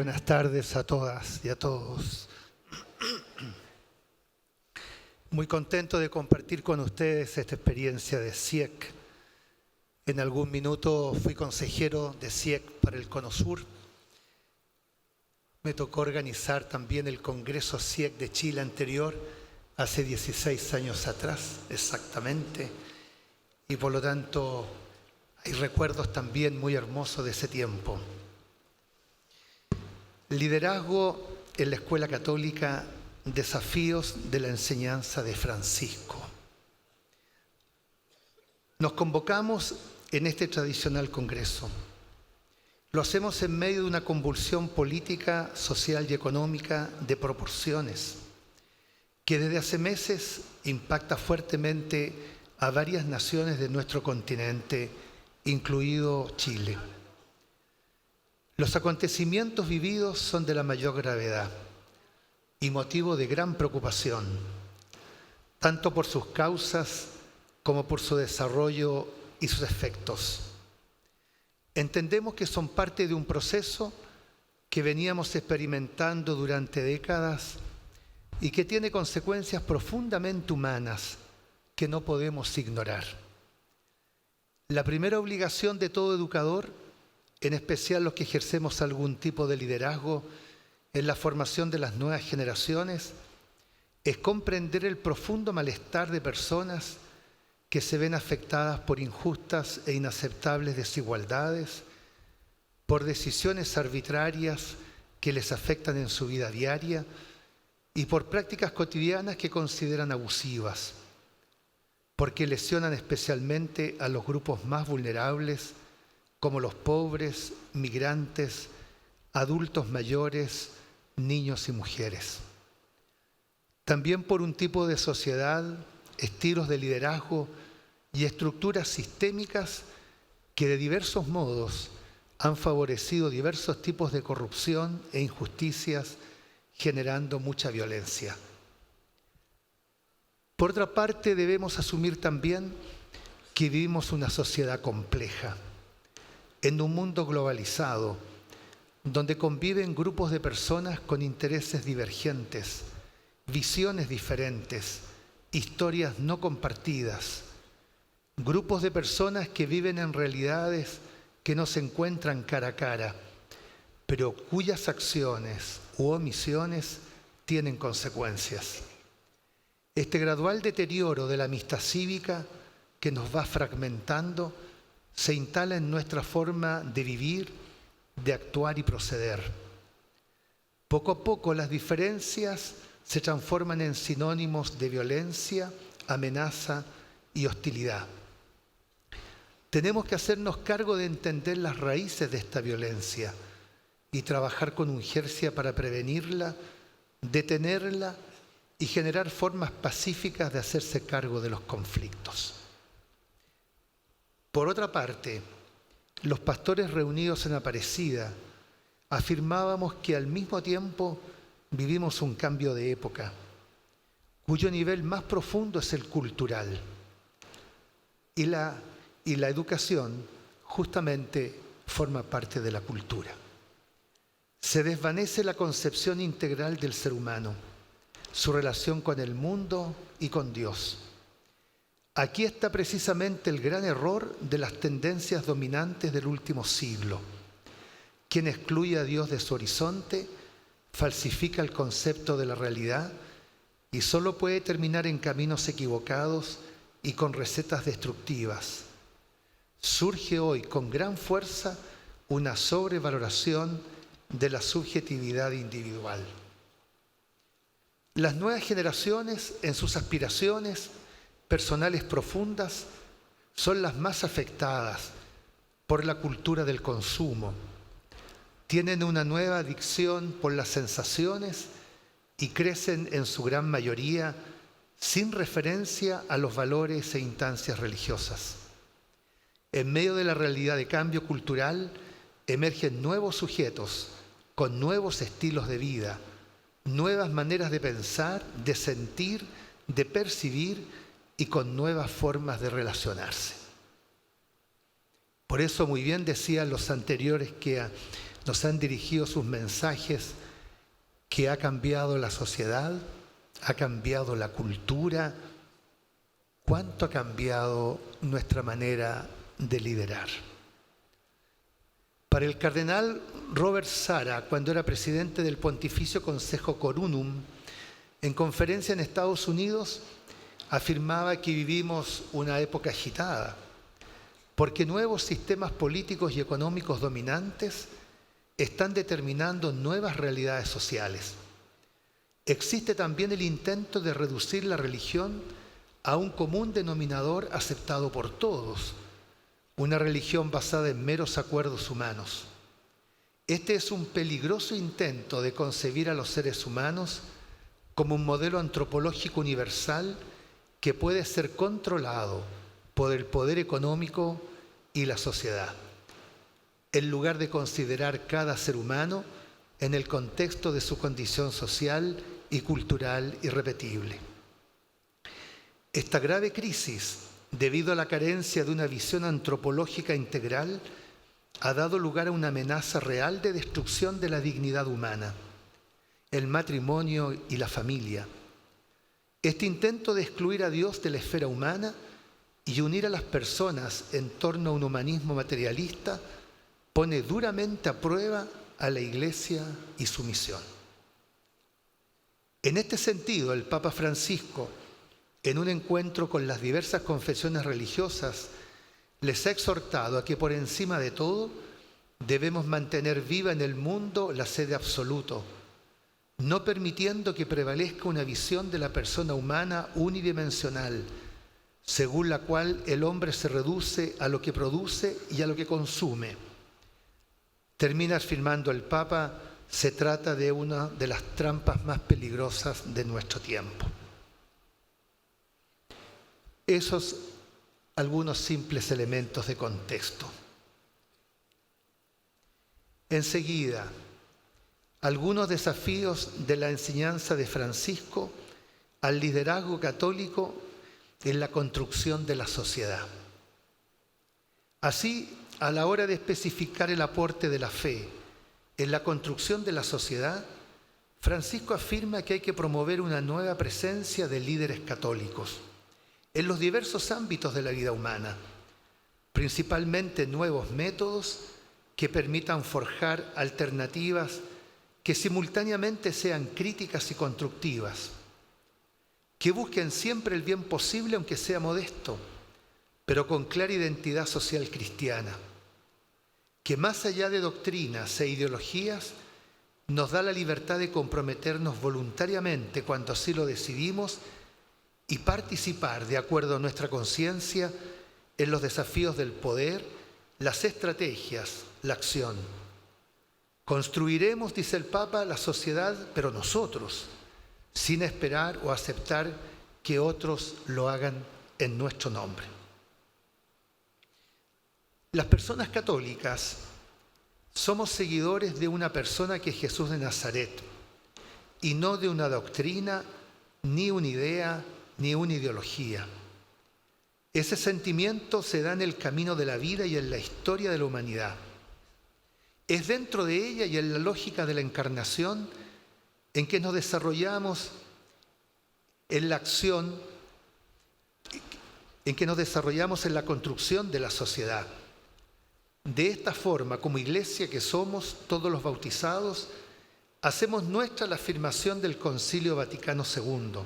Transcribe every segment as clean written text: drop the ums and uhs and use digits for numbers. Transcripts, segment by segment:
buenas tardes a todas y a todos. Muy contento de compartir con ustedes esta experiencia de CIEC. En algún minuto fui consejero de CIEC para el Cono Sur. Me tocó organizar también el Congreso CIEC de Chile anterior, hace 16 años atrás, exactamente. Y por lo tanto, hay recuerdos también muy hermosos de ese tiempo. Liderazgo en la Escuela Católica, desafíos de la enseñanza de Francisco. Nos convocamos en este tradicional congreso. Lo hacemos en medio de una convulsión política, social y económica de proporciones, que desde hace meses impacta fuertemente a varias naciones de nuestro continente, incluido Chile. Los acontecimientos vividos son de la mayor gravedad y motivo de gran preocupación, tanto por sus causas como por su desarrollo y sus efectos. Entendemos que son parte de un proceso que veníamos experimentando durante décadas y que tiene consecuencias profundamente humanas que no podemos ignorar. La primera obligación de todo educador, en especial los que ejercemos algún tipo de liderazgo en la formación de las nuevas generaciones, es comprender el profundo malestar de personas que se ven afectadas por injustas e inaceptables desigualdades, por decisiones arbitrarias que les afectan en su vida diaria y por prácticas cotidianas que consideran abusivas, porque lesionan especialmente a los grupos más vulnerables, como los pobres, migrantes, adultos mayores, niños y mujeres. También por un tipo de sociedad, estilos de liderazgo y estructuras sistémicas que de diversos modos han favorecido diversos tipos de corrupción e injusticias, generando mucha violencia. Por otra parte, debemos asumir también que vivimos una sociedad compleja, en un mundo globalizado, donde conviven grupos de personas con intereses divergentes, visiones diferentes, historias no compartidas, grupos de personas que viven en realidades que no se encuentran cara a cara, pero cuyas acciones u omisiones tienen consecuencias. Este gradual deterioro de la amistad cívica que nos va fragmentando se instala en nuestra forma de vivir, de actuar y proceder. Poco a poco las diferencias se transforman en sinónimos de violencia, amenaza y hostilidad. Tenemos que hacernos cargo de entender las raíces de esta violencia y trabajar con urgencia para prevenirla, detenerla y generar formas pacíficas de hacerse cargo de los conflictos. Por otra parte, los pastores reunidos en Aparecida afirmábamos que al mismo tiempo vivimos un cambio de época, cuyo nivel más profundo es el cultural. Y la educación justamente forma parte de la cultura. Se desvanece la concepción integral del ser humano, su relación con el mundo y con Dios. Aquí está precisamente el gran error de las tendencias dominantes del último siglo. Quien excluye a Dios de su horizonte falsifica el concepto de la realidad y solo puede terminar en caminos equivocados y con recetas destructivas. Surge hoy con gran fuerza una sobrevaloración de la subjetividad individual. Las nuevas generaciones, en sus aspiraciones personales profundas, son las más afectadas por la cultura del consumo. Tienen una nueva adicción por las sensaciones y crecen en su gran mayoría sin referencia a los valores e instancias religiosas. En medio de la realidad de cambio cultural emergen nuevos sujetos con nuevos estilos de vida, nuevas maneras de pensar, de sentir, de percibir y con nuevas formas de relacionarse. Por eso muy bien decían los anteriores que nos han dirigido sus mensajes que ha cambiado la sociedad, ha cambiado la cultura. ¿Cuánto ha cambiado nuestra manera de liderar? Para el cardenal Robert Sara, cuando era presidente del Pontificio Consejo Corunum, en conferencia en Estados Unidos, afirmaba que vivimos una época agitada, porque nuevos sistemas políticos y económicos dominantes están determinando nuevas realidades sociales. Existe también el intento de reducir la religión a un común denominador aceptado por todos, una religión basada en meros acuerdos humanos. Este es un peligroso intento de concebir a los seres humanos como un modelo antropológico universal que puede ser controlado por el poder económico y la sociedad, en lugar de considerar cada ser humano en el contexto de su condición social y cultural irrepetible. Esta grave crisis, debido a la carencia de una visión antropológica integral, ha dado lugar a una amenaza real de destrucción de la dignidad humana, el matrimonio y la familia. Este intento de excluir a Dios de la esfera humana y unir a las personas en torno a un humanismo materialista pone duramente a prueba a la Iglesia y su misión. En este sentido, el Papa Francisco, en un encuentro con las diversas confesiones religiosas, les ha exhortado a que por encima de todo debemos mantener viva en el mundo la sede absoluto, no permitiendo que prevalezca una visión de la persona humana unidimensional, según la cual el hombre se reduce a lo que produce y a lo que consume. Termina afirmando el Papa: se trata de una de las trampas más peligrosas de nuestro tiempo. Esos algunos simples elementos de contexto. Enseguida, algunos desafíos de la enseñanza de Francisco al liderazgo católico en la construcción de la sociedad. Así, a la hora de especificar el aporte de la fe en la construcción de la sociedad, Francisco afirma que hay que promover una nueva presencia de líderes católicos en los diversos ámbitos de la vida humana, principalmente nuevos métodos que permitan forjar alternativas que simultáneamente sean críticas y constructivas, que busquen siempre el bien posible aunque sea modesto, pero con clara identidad social cristiana, que más allá de doctrinas e ideologías nos da la libertad de comprometernos voluntariamente cuando así lo decidimos y participar de acuerdo a nuestra conciencia en los desafíos del poder, las estrategias, la acción. Construiremos, dice el Papa, la sociedad, pero nosotros, sin esperar o aceptar que otros lo hagan en nuestro nombre. Las personas católicas somos seguidores de una persona que es Jesús de Nazaret y no de una doctrina, ni una idea, ni una ideología. Ese sentimiento se da en el camino de la vida y en la historia de la humanidad. Es dentro de ella y en la lógica de la encarnación en que nos desarrollamos en la acción, en que nos desarrollamos en la construcción de la sociedad. De esta forma, como iglesia que somos, todos los bautizados, hacemos nuestra la afirmación del Concilio Vaticano II.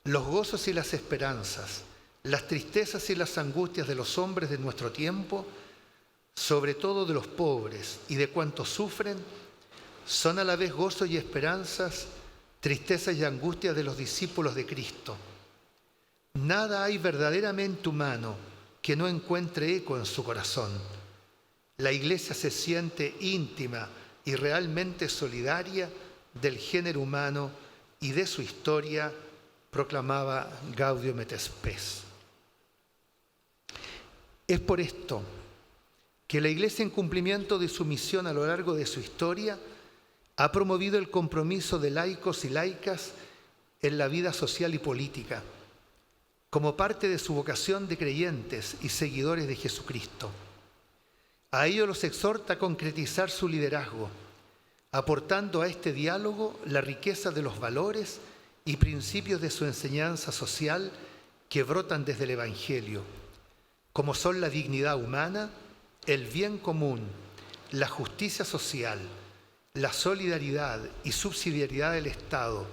Los gozos y las esperanzas, las tristezas y las angustias de los hombres de nuestro tiempo, sobre todo de los pobres y de cuantos sufren, son a la vez gozos y esperanzas, tristezas y angustias de los discípulos de Cristo. Nada hay verdaderamente humano que no encuentre eco en su corazón. La Iglesia se siente íntima y realmente solidaria del género humano y de su historia, proclamaba Gaudium et Spes. Es por esto que la Iglesia, en cumplimiento de su misión a lo largo de su historia, ha promovido el compromiso de laicos y laicas en la vida social y política, como parte de su vocación de creyentes y seguidores de Jesucristo. A ello los exhorta a concretizar su liderazgo, aportando a este diálogo la riqueza de los valores y principios de su enseñanza social que brotan desde el Evangelio, como son la dignidad humana, el bien común, la justicia social, la solidaridad y subsidiariedad del Estado,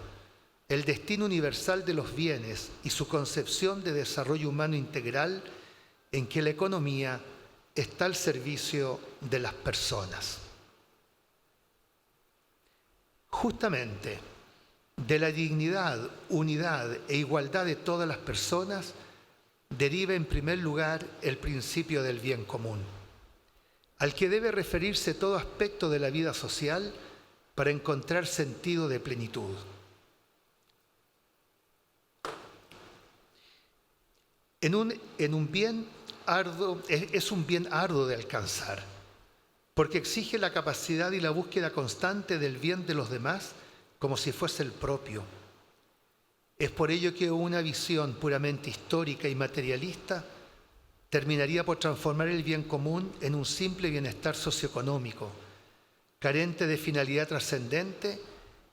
el destino universal de los bienes y su concepción de desarrollo humano integral en que la economía está al servicio de las personas. Justamente de la dignidad, unidad e igualdad de todas las personas deriva en primer lugar el principio del bien común, al que debe referirse todo aspecto de la vida social para encontrar sentido de plenitud. Es un bien arduo de alcanzar, porque exige la capacidad y la búsqueda constante del bien de los demás como si fuese el propio. Es por ello que una visión puramente histórica y materialista terminaría por transformar el bien común en un simple bienestar socioeconómico, carente de finalidad trascendente,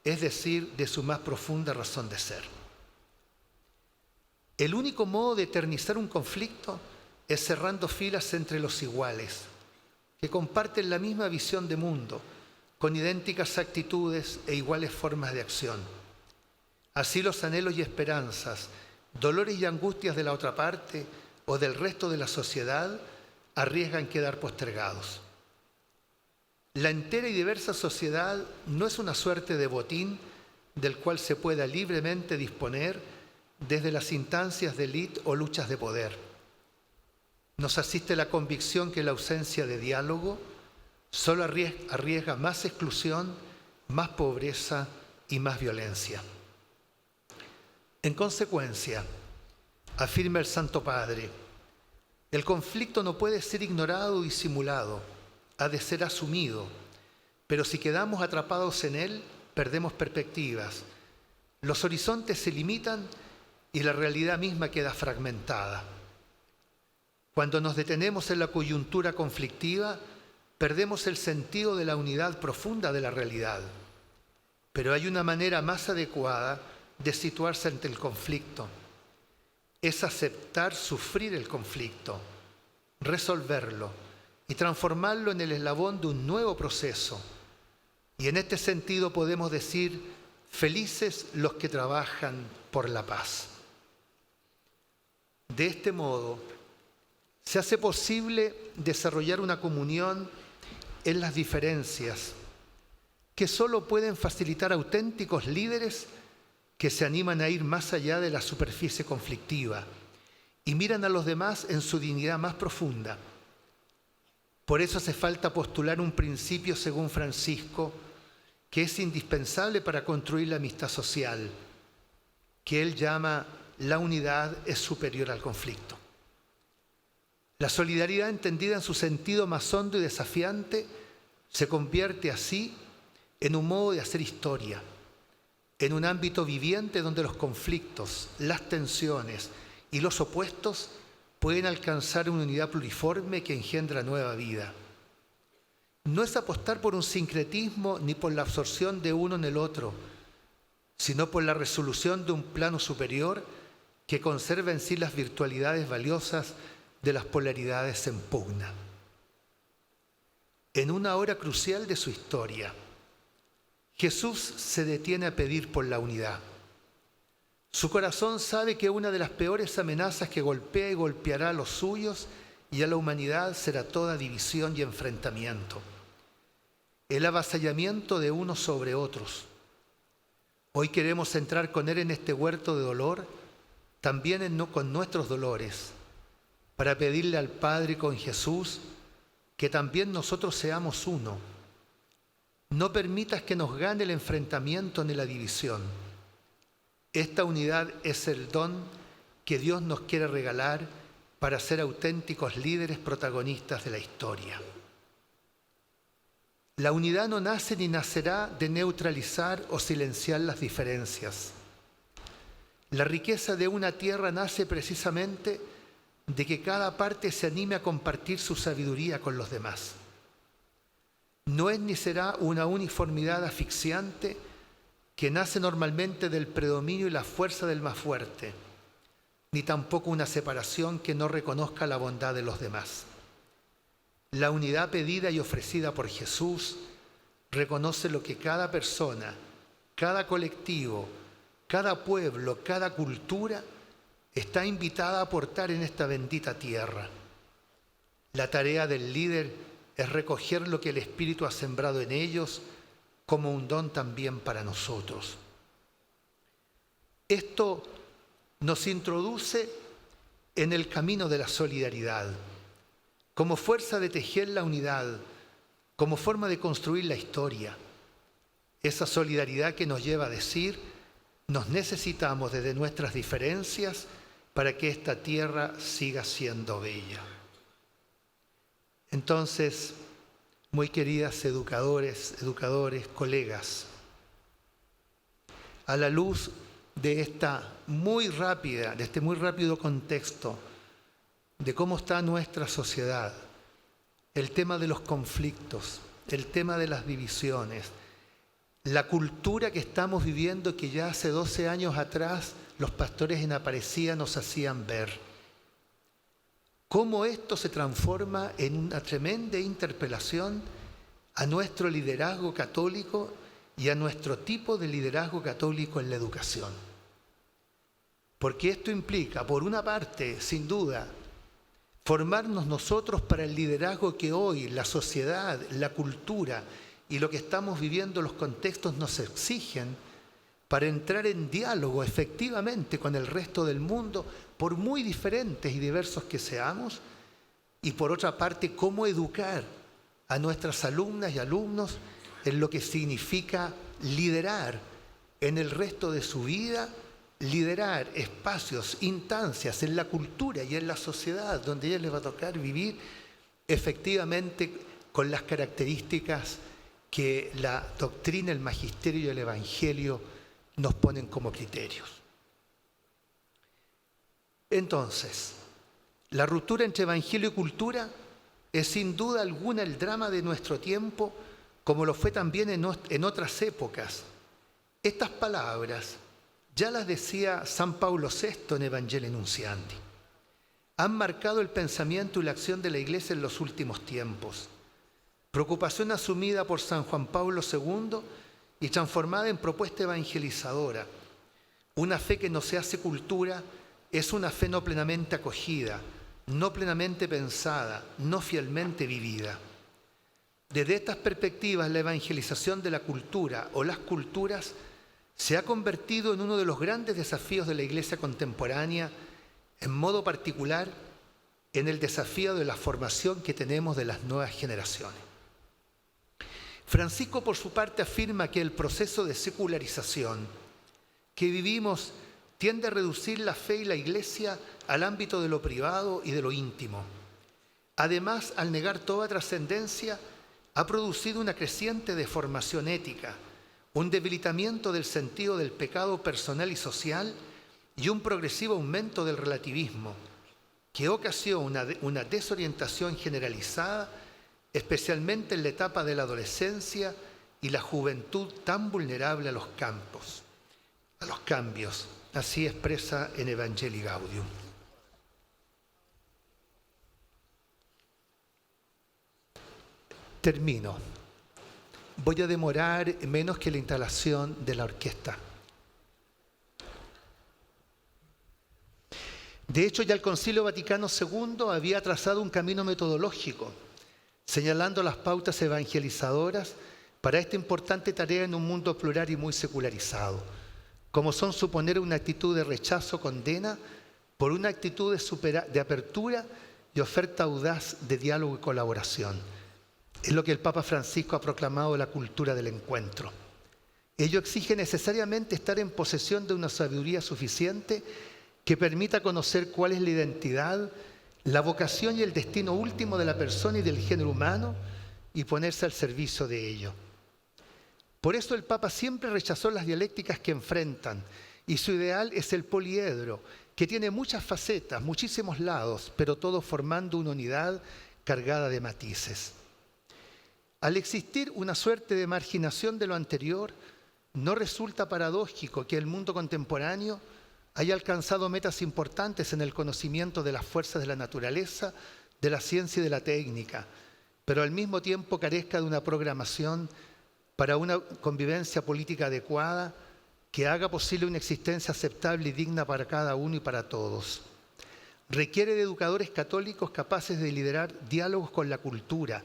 es decir, de su más profunda razón de ser. El único modo de eternizar un conflicto es cerrando filas entre los iguales, que comparten la misma visión de mundo, con idénticas actitudes e iguales formas de acción. Así los anhelos y esperanzas, dolores y angustias de la otra parte o del resto de la sociedad arriesgan quedar postergados. La entera y diversa sociedad no es una suerte de botín del cual se pueda libremente disponer desde las instancias de élite o luchas de poder. Nos asiste la convicción que la ausencia de diálogo solo arriesga más exclusión, más pobreza y más violencia. En consecuencia, afirma el Santo Padre, el conflicto no puede ser ignorado o disimulado, ha de ser asumido, pero si quedamos atrapados en él, perdemos perspectivas. Los horizontes se limitan y la realidad misma queda fragmentada. Cuando nos detenemos en la coyuntura conflictiva, perdemos el sentido de la unidad profunda de la realidad. Pero hay una manera más adecuada de situarse ante el conflicto. Es aceptar sufrir el conflicto, resolverlo y transformarlo en el eslabón de un nuevo proceso. Y en este sentido podemos decir, felices los que trabajan por la paz. De este modo, se hace posible desarrollar una comunión en las diferencias que solo pueden facilitar auténticos líderes que se animan a ir más allá de la superficie conflictiva y miran a los demás en su dignidad más profunda. Por eso hace falta postular un principio, según Francisco, que es indispensable para construir la amistad social, que él llama la unidad es superior al conflicto. La solidaridad, entendida en su sentido más hondo y desafiante, se convierte así en un modo de hacer historia, en un ámbito viviente donde los conflictos, las tensiones y los opuestos pueden alcanzar una unidad pluriforme que engendra nueva vida. No es apostar por un sincretismo ni por la absorción de uno en el otro, sino por la resolución de un plano superior que conserva en sí las virtualidades valiosas de las polaridades en pugna. En una hora crucial de su historia, Jesús se detiene a pedir por la unidad. Su corazón sabe que una de las peores amenazas que golpea y golpeará a los suyos y a la humanidad será toda división y enfrentamiento. El avasallamiento de unos sobre otros. Hoy queremos entrar con Él en este huerto de dolor, también con nuestros dolores, para pedirle al Padre con Jesús que también nosotros seamos uno. No permitas que nos gane el enfrentamiento ni la división. Esta unidad es el don que Dios nos quiere regalar para ser auténticos líderes protagonistas de la historia. La unidad no nace ni nacerá de neutralizar o silenciar las diferencias. La riqueza de una tierra nace precisamente de que cada parte se anime a compartir su sabiduría con los demás. No es ni será una uniformidad asfixiante que nace normalmente del predominio y la fuerza del más fuerte, ni tampoco una separación que no reconozca la bondad de los demás. La unidad pedida y ofrecida por Jesús reconoce lo que cada persona, cada colectivo, cada pueblo, cada cultura está invitada a aportar en esta bendita tierra. La tarea del líder es recoger lo que el Espíritu ha sembrado en ellos como un don también para nosotros. Esto nos introduce en el camino de la solidaridad, como fuerza de tejer la unidad, como forma de construir la historia. Esa solidaridad que nos lleva a decir, nos necesitamos desde nuestras diferencias para que esta tierra siga siendo bella. Entonces, muy queridas educadores, colegas, a la luz de este muy rápido contexto de cómo está nuestra sociedad, el tema de los conflictos, el tema de las divisiones, la cultura que estamos viviendo que ya hace 12 años atrás los pastores en Aparecida nos hacían ver. Cómo esto se transforma en una tremenda interpelación a nuestro liderazgo católico y a nuestro tipo de liderazgo católico en la educación. Porque esto implica, por una parte, sin duda, formarnos nosotros para el liderazgo que hoy la sociedad, la cultura y lo que estamos viviendo, los contextos nos exigen para entrar en diálogo efectivamente con el resto del mundo, por muy diferentes y diversos que seamos, y por otra parte, cómo educar a nuestras alumnas y alumnos en lo que significa liderar en el resto de su vida, liderar espacios, instancias en la cultura y en la sociedad donde a ellos les va a tocar vivir efectivamente con las características que la doctrina, el magisterio y el evangelio nos ponen como criterios. Entonces, la ruptura entre evangelio y cultura es sin duda alguna el drama de nuestro tiempo, como lo fue también en otras épocas. Estas palabras ya las decía San Pablo VI en Evangelii Nuntiandi. Han marcado el pensamiento y la acción de la Iglesia en los últimos tiempos. Preocupación asumida por San Juan Pablo II y transformada en propuesta evangelizadora. Una fe que no se hace cultura es una fe no plenamente acogida, no plenamente pensada, no fielmente vivida. Desde estas perspectivas, la evangelización de la cultura o las culturas se ha convertido en uno de los grandes desafíos de la Iglesia contemporánea, en modo particular en el desafío de la formación que tenemos de las nuevas generaciones. Francisco, por su parte, afirma que el proceso de secularización que vivimos tiende a reducir la fe y la Iglesia al ámbito de lo privado y de lo íntimo. Además, al negar toda trascendencia, ha producido una creciente deformación ética, un debilitamiento del sentido del pecado personal y social y un progresivo aumento del relativismo, que ocasiona una desorientación generalizada, especialmente en la etapa de la adolescencia y la juventud tan vulnerable a los cambios. Así expresa en Evangelii Gaudium. Termino. Voy a demorar menos que la instalación de la orquesta. De hecho, ya el Concilio Vaticano II había trazado un camino metodológico, señalando las pautas evangelizadoras para esta importante tarea en un mundo plural y muy secularizado, como son suponer una actitud de rechazo, condena, por una actitud de apertura y oferta audaz de diálogo y colaboración. Es lo que el Papa Francisco ha proclamado la cultura del encuentro. Ello exige necesariamente estar en posesión de una sabiduría suficiente que permita conocer cuál es la identidad, la vocación y el destino último de la persona y del género humano y ponerse al servicio de ello. Por eso el Papa siempre rechazó las dialécticas que enfrentan y su ideal es el poliedro, que tiene muchas facetas, muchísimos lados, pero todo formando una unidad cargada de matices. Al existir una suerte de marginación de lo anterior, no resulta paradójico que el mundo contemporáneo haya alcanzado metas importantes en el conocimiento de las fuerzas de la naturaleza, de la ciencia y de la técnica, pero al mismo tiempo carezca de una programación para una convivencia política adecuada que haga posible una existencia aceptable y digna para cada uno y para todos. Requiere de educadores católicos capaces de liderar diálogos con la cultura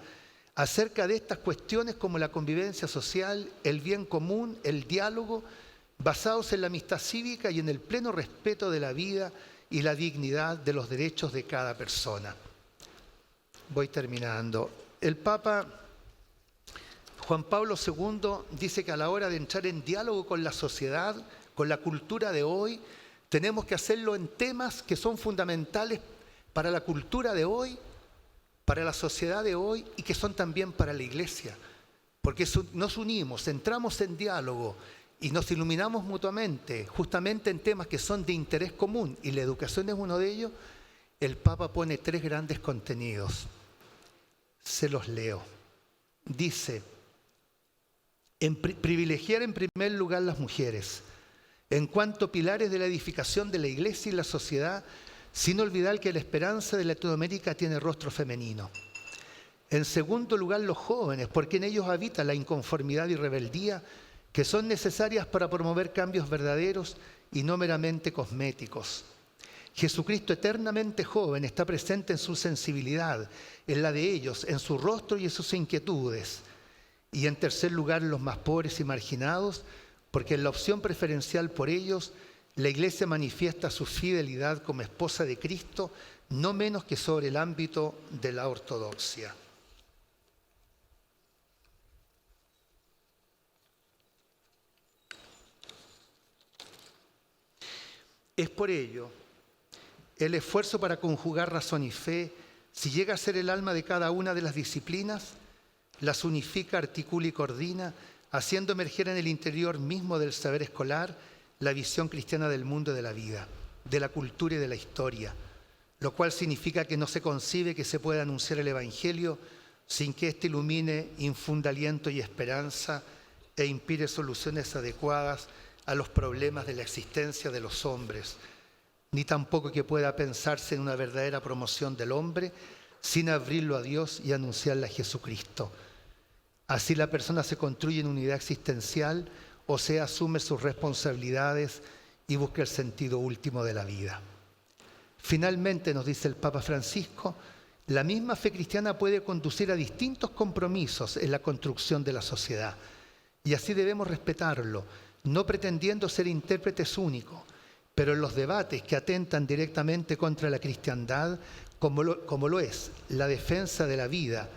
acerca de estas cuestiones como la convivencia social, el bien común, el diálogo, basados en la amistad cívica y en el pleno respeto de la vida y la dignidad de los derechos de cada persona. Voy terminando. El Papa Juan Pablo II dice que a la hora de entrar en diálogo con la sociedad, con la cultura de hoy, tenemos que hacerlo en temas que son fundamentales para la cultura de hoy, para la sociedad de hoy y que son también para la Iglesia. Porque nos unimos, entramos en diálogo y nos iluminamos mutuamente, justamente en temas que son de interés común, y la educación es uno de ellos. El Papa pone 3 grandes contenidos. Se los leo. Dice: privilegiar en primer lugar las mujeres, en cuanto pilares de la edificación de la Iglesia y la sociedad, sin olvidar que la esperanza de Latinoamérica tiene rostro femenino. En segundo lugar, los jóvenes, porque en ellos habita la inconformidad y rebeldía que son necesarias para promover cambios verdaderos y no meramente cosméticos. Jesucristo, eternamente joven, está presente en su sensibilidad, en la de ellos, en su rostro y en sus inquietudes. Y en tercer lugar, los más pobres y marginados, porque en la opción preferencial por ellos, la Iglesia manifiesta su fidelidad como esposa de Cristo, no menos que sobre el ámbito de la ortodoxia. Es por ello el esfuerzo para conjugar razón y fe, si llega a ser el alma de cada una de las disciplinas, las unifica, articula y coordina, haciendo emerger en el interior mismo del saber escolar la visión cristiana del mundo y de la vida, de la cultura y de la historia, lo cual significa que no se concibe que se pueda anunciar el Evangelio sin que éste ilumine, infunda aliento y esperanza e inspire soluciones adecuadas a los problemas de la existencia de los hombres, ni tampoco que pueda pensarse en una verdadera promoción del hombre sin abrirlo a Dios y anunciarle a Jesucristo. Así la persona se construye en unidad existencial, o sea, asume sus responsabilidades y busca el sentido último de la vida. Finalmente, nos dice el Papa Francisco, la misma fe cristiana puede conducir a distintos compromisos en la construcción de la sociedad, y así debemos respetarlo, no pretendiendo ser intérpretes únicos, pero en los debates que atentan directamente contra la cristiandad, como lo es la defensa de la vida,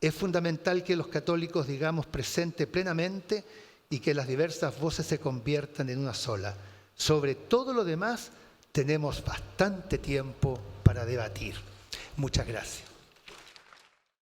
es fundamental que los católicos digamos presente plenamente y que las diversas voces se conviertan en una sola. Sobre todo lo demás, tenemos bastante tiempo para debatir. Muchas gracias.